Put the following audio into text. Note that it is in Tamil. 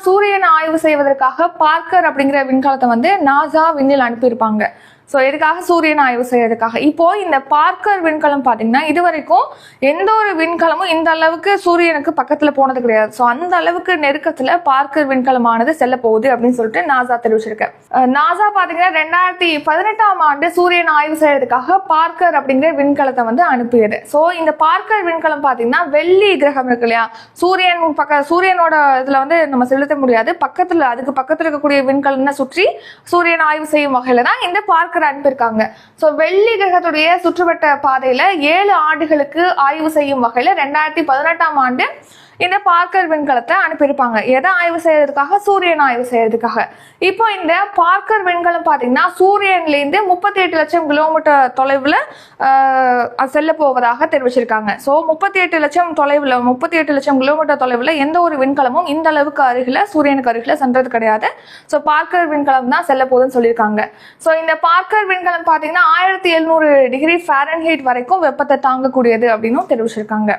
சூரியனை ஆய்வு செய்வதற்காக பார்க்கர் அப்படிங்கிற விண்கலத்தை வந்து நாசா விண்ணில் அனுப்பியிருப்பாங்க. ஸோ எதுக்காக? சூரியனை ஆய்வு செய்யறதுக்காக. இப்போ இந்த பார்க்கர் விண்கலம் பார்த்தீங்கன்னா இது வரைக்கும் எந்த ஒரு விண்கலமும் இந்த அளவுக்கு சூரியனுக்கு பக்கத்தில் போனது கிடையாது. ஸோ அந்த அளவுக்கு நெருக்கத்தில் பார்க்கர் விண்கலமானது செல்ல போகுது அப்படின்னு சொல்லிட்டு நாசா தெரிவிச்சிருக்கேன். நாசா பார்த்தீங்கன்னா 2018ஆம் ஆண்டு சூரியனை ஆய்வு செய்யறதுக்காக பார்க்கர் அப்படிங்கிற விண்கலத்தை வந்து அனுப்பியது. ஸோ இந்த பார்க்கர் விண்கலம் பார்த்தீங்கன்னா வெள்ளி கிரகம் இருக்கு இல்லையா, சூரியனோட இதில் வந்து நம்ம செலுத்த முடியாது, அதுக்கு பக்கத்தில் இருக்கக்கூடிய விண்கலனை சுற்றி சூரியனை ஆய்வு செய்யும் வகையில தான் இந்த பார்க்கர் அனுப்பியிருக்காங்க. சோ வெள்ளி கிரகத்துடைய சுற்றுவட்ட பாதையில 7 ஆண்டுகளுக்கு ஆய்வு செய்யும் வகையில 2018ஆம் ஆண்டு இந்த பார்க்கர் விண்கலத்தை அனுப்பியிருப்பாங்க. எதை ஆய்வு செய்யறதுக்காக? சூரியன் ஆய்வு செய்யறதுக்காக. இப்போ இந்த பார்க்கர் விண்கலம் பாத்தீங்கன்னா சூரியன்லேருந்து 38 லட்சம் கிலோமீட்டர் தொலைவுல செல்ல போவதாக தெரிவிச்சிருக்காங்க. ஸோ 38 லட்சம் கிலோமீட்டர் தொலைவுல எந்த ஒரு விண்கலமும் இந்த அளவுக்கு அருகில சூரியனுக்கு அருகில சென்றது கிடையாது. ஸோ பார்க்கர் விண்கலம் தான் செல்ல போகுதுன்னு சொல்லியிருக்காங்க. ஸோ இந்த பார்க்கர் விண்கலம் பாத்தீங்கன்னா 1700 டிகிரி ஃபாரன்ஹீட் வரைக்கும் வெப்பத்தை தாங்கக்கூடியது அப்படின்னு தெரிவிச்சிருக்காங்க.